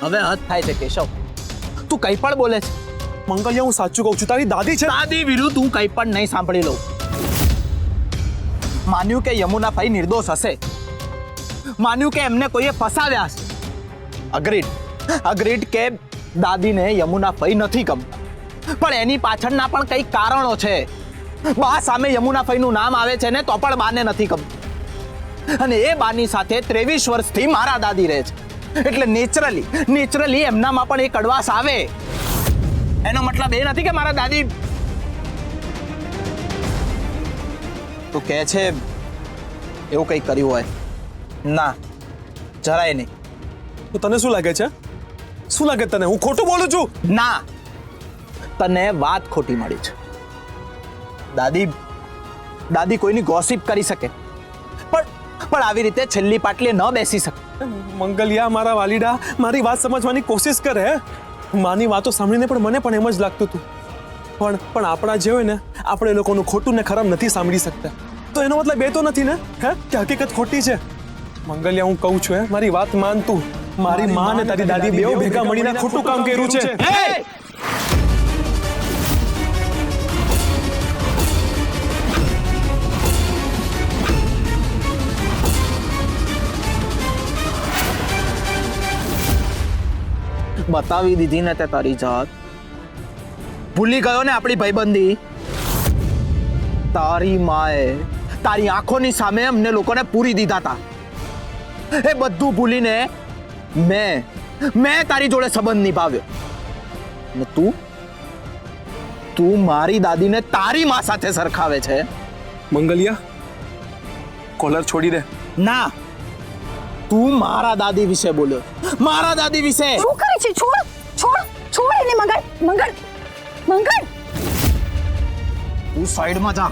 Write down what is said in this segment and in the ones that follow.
હવે હદ થાય છે કેશવ, તું કઈ પણ બોલે છે. મંગલિયા, હું સાચું કહું છું, તારી દાદી છે. દાદી વિરુદ્ધ હું કઈ પણ નહીં સાંભળી લઉં. માન્યું કે યમુનાભાઈ નિર્દોષ હશે, માન્યું કે એમને કોઈએ ફસાવ્યા હશે. અગ્રીડ કે દાદીને યમુનાભાઈ નથી ગમતા, પણ એની પાછળના પણ કઈ કારણો છે. બા સામે યમુનાભાઈનું નામ આવે છે ને તો પણ બાને નથી ગમતું, અને એ બાની સાથે 23 વર્ષથી મારા દાદી રહે છે, એટલે નેચરલી એમનામાં પણ એ કડવાશ આવે. એનો મતલબ એ નથી કે મારા દાદી. તું કહે છે એવું કંઈ કર્યું હોય? ના, જરાય નહીં. તો તને શું લાગે છે? શું લાગે તને? હું ખોટું બોલું છું? ના, તને વાત ખોટી મળી છે. દાદી કોઈની ગોસિપ કરી શકે, પણ આવી રીતે છેલ્લી પાટલીએ ન બેસી શકે. મંગલિયા, મારા વાલીડા, મારી વાત સમજવાની કોશિશ કરે. માની વાતો સાંભળીને પણ મને પણ એમ જ લાગતું હતું, પણ આપણા જે હોય ને, આપણે એ લોકોનું ખોટું ને ખરાબ નથી સાંભળી શકતા. તો એનો મતલબ એ તો નથી ને કે હકીકત ખોટી છે. મંગલિયા, હું કહું છું, મારી વાત માન તું. મારી માં ને તારી દાદી બેવ ભેગા મળીને ખોટું કામ કર્યું છે. બતાવી દીધી ને તે તારી જાત. ભૂલી ગયો ને આપણી ભાઈબંધી. તારી માએ તારી આંખોની સામે અમને લોકોને પૂરી દીધા હતા. એ બધું ભૂલીને મેં તારી જોડે સંબંધ નિભાવ્યો, ને તું મારી દાદીને તારી માં સાથે સરખાવે છે. મંગલિયા, કોલર છોડી દે. ના, તું મારા દાદી વિશે બોલ્યો, મારા દાદી વિશે. શું કરે છે? છોડ એને. મંગળ તું સાઈડમાં જા.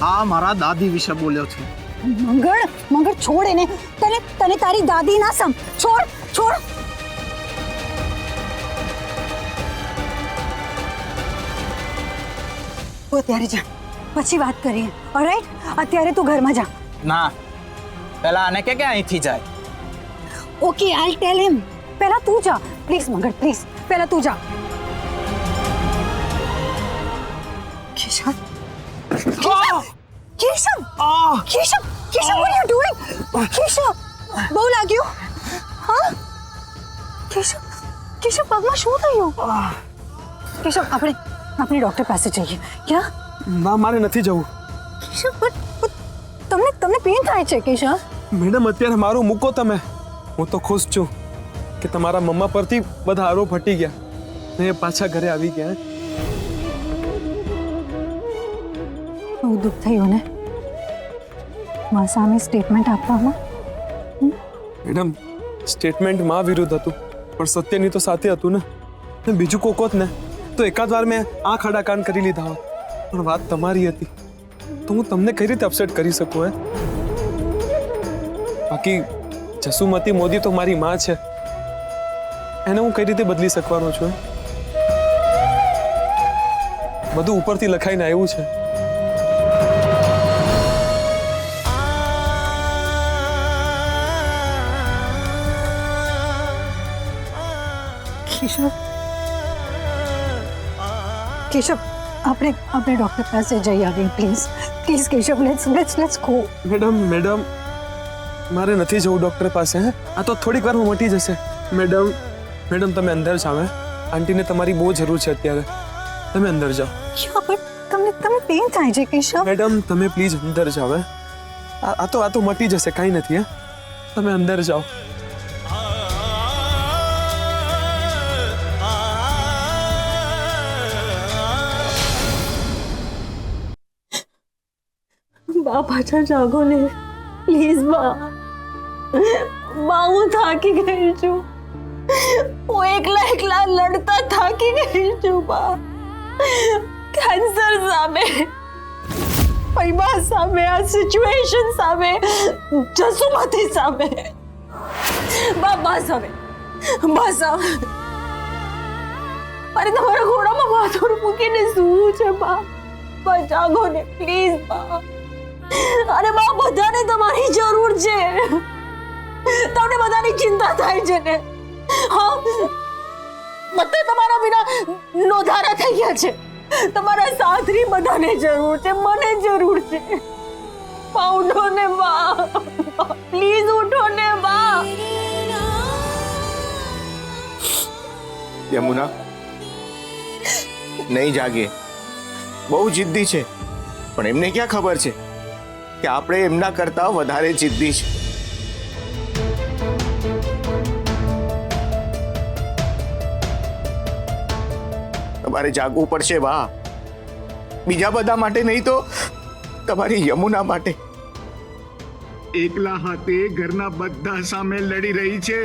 આ મારા દાદી વિશે બોલ્યો છે. મંગળ છોડ એને. તને તારી દાદી ના સમ. છોડ. ઓ ત્યારે જા, પછી વાત કરીએ. ઓલરાઈટ, અત્યારે તું ઘરમાં જા. ના, પહેલા આને કે અહીંથી જાય. ઓકે, આઈ ટેલ હિમ. પહેલા તું જા પ્લીઝ. મંગળ પ્લીઝ, પહેલા તું જા. Keshav, what are you doing? Keshav, બહુ લાગ્યું? હા કેશવ, પગમાં શું થયું? કેશવ, આપણે ડોક્ટર પાસે જઈએ. ક્યાં? ના, મારે નથી જવું. કેશવ, તમને પેન થાય છે કેશવ? મેડમ, અત્યારે મારું મૂકો તમે. હું તો ખુશ છું કે તમારા મમ્મા પરથી બધા આરોપ હટી ગયા ને એ પાછા ઘરે આવી ગયા. બહુ દુઃખ થયું ને મારા સામે સ્ટેટમેન્ટ આપવામાં. મેડમ, સ્ટેટમેન્ટ માં વિરુદ્ધ હતું, પણ સત્યની તો સાથે હતું ને. બીજું કોક હોત ને તો એકાદ વાર મેં આ ખાડા કાન કરી લીધા હોત, પણ વાત તમારી હતી તો હું તમને કઈ રીતે અપસેટ કરી શકું? બાકી જસુમતી મોદી તો મારી માં છે, એને હું કઈ રીતે બદલી શકવાનો છું? બધું ઉપરથી લખાઈને આવ્યું છે. કેશવ, આપણે ડોક્ટર પાસે જઈ આવીએ please. Keshav, let's go. Madam, મારે નથી જવું ડોક્ટર પાસે. આ તો થોડીક વારમાં મટી જશે. મેડમ, તમે અંદર જાઓ. આંટીને તમારી બહુ જરૂર છે અત્યારે. તમે અંદર જાઓ. તમને પેન થાય છે કેશવ? મેડમ, તમે પ્લીઝ અંદર જાઓ. આ તો મટી જશે, કાંઈ નથી. તમે અંદર જાઓ. બા, પાછા જાગો ને પ્લીઝ. બા, હું થાકી ગઈ છું. હું એકલા લડતા થાકી ગઈ છું. બા, કેન્સર સામે, પૈબા સામે, આ સિચ્યુએશન સામે, જસુમતી સામે. બસ હવે. અરે, તમારા ઘોડામાં માથું મૂકીને શું છે? બા, જાગો ને પ્લીઝ. બા, અરે બા, બધાને તમારી જરૂર છે. તમને બધાની ચિંતા થાય છે ને? હા, બધા તમારા વિના નોધારા થઈ ગયા છે. તમારા સાથની બધાને જરૂર છે, મને જરૂર છે. બા ઉઠો ને બા, પ્લીઝ ઉઠો ને બા. યમુના નહીં જાગે, બહુ જિદ્દી છે, પણ એમને ક્યાં ખબર છે કે આપણે એમના કરતા વધારે જિદ્દી છે. તમારે જાગવું પડશે બા, બીજા બધા માટે નહીં તો તમારી યમુના માટે. એકલા હાથે ઘરના બધા સામે લડી રહી છે.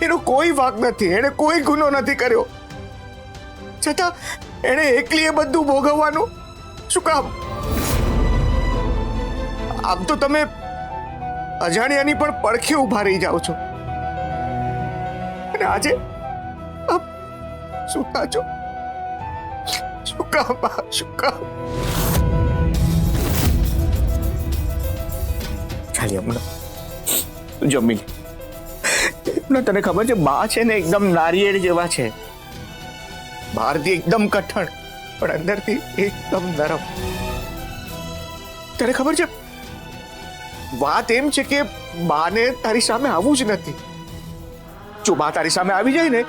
એનો કોઈ વાંક નથી, એણે કોઈ ગુનો નથી કર્યો, છતાં એણે એકલી એ બધું ભોગવવાનું શું કામ? આમ તો તમે અજાણ્યાની પણ પડખે ઊભા રહી જાઓ છો, અને આજે આમ સૂતા છો. શું કામ બા, શું કામ? ચાલ યમુના, તું જમી લે. તને ખબર છે બા છે ને એકદમ નારિયેળ જેવા છે, બહારથી એકદમ કઠણ પણ અંદરથી એકદમ નરમ. તને ખબર છે વાત એમ છે કે બાને તારી સામે આવવું જ નથી. જો બા તારી સામે આવી જાય ને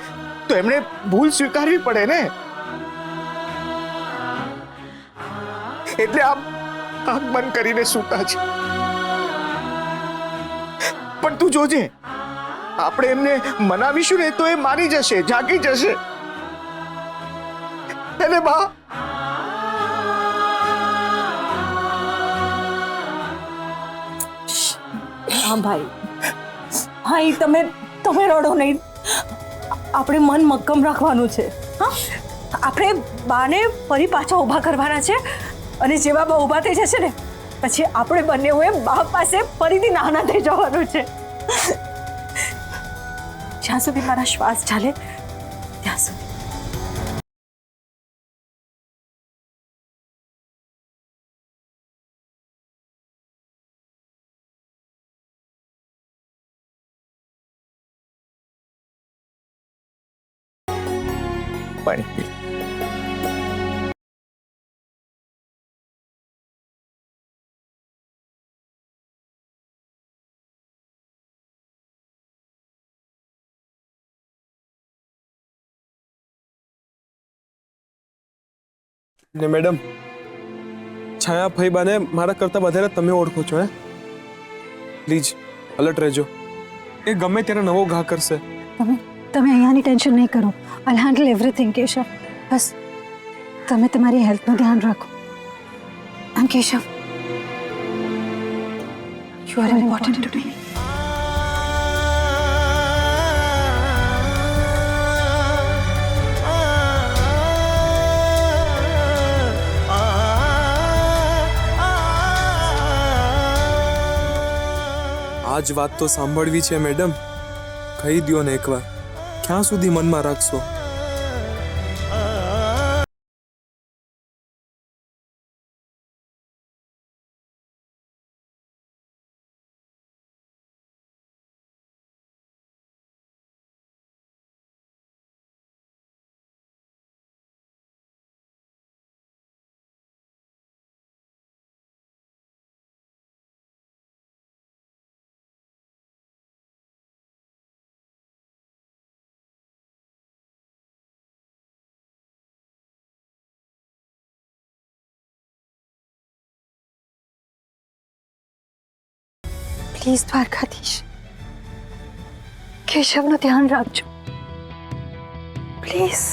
તો એમણે ભૂલ સ્વીકારવી પડે ને, એટલે આંખ બંધ કરીને સૂતા છે. પણ તું જોજે, આપણે એમને મનાવીશું ને તો એ માની જશે, જાગી જશે. એને બા હા ભાઈ, ભાઈ તમે રડો નહીં. આપણે મન મક્કમ રાખવાનું છે. હા, આપણે બાને ફરી પાછા ઊભા કરવાના છે, અને જેવા બા ઊભા થઈ જશે ને પછી આપણે બંને બા પાસે ફરીથી નાના થઈ જવાનું છે. જ્યાં સુધી મારા શ્વાસ ચાલે ત્યાં સુધી. પાણી પી. ને મેડમ, છાયા ફઈબાને મારા કરતા વધારે તમે ઓળખો છો હે? પ્લીઝ અલર્ટ રહેજો, એ ગમે ત્યારે નવો ઘા કરશે. તમે અહીંયાની ટેન્શન નહીં કરો. આઈ હેન્ડલ એવરીથિંગ કેશવ. બસ તમે તમારી હેલ્થનું ધ્યાન રાખો. And Keshav, you are important to me. આજ વાત તો સાંભળવી છે મેડમ, કહી દ્યો ને એકવાર. ક્યાં સુધી મનમાં રાખશો? પ્લીઝ દ્વારકાધીશ, કેશવનું ધ્યાન રાખજો પ્લીઝ.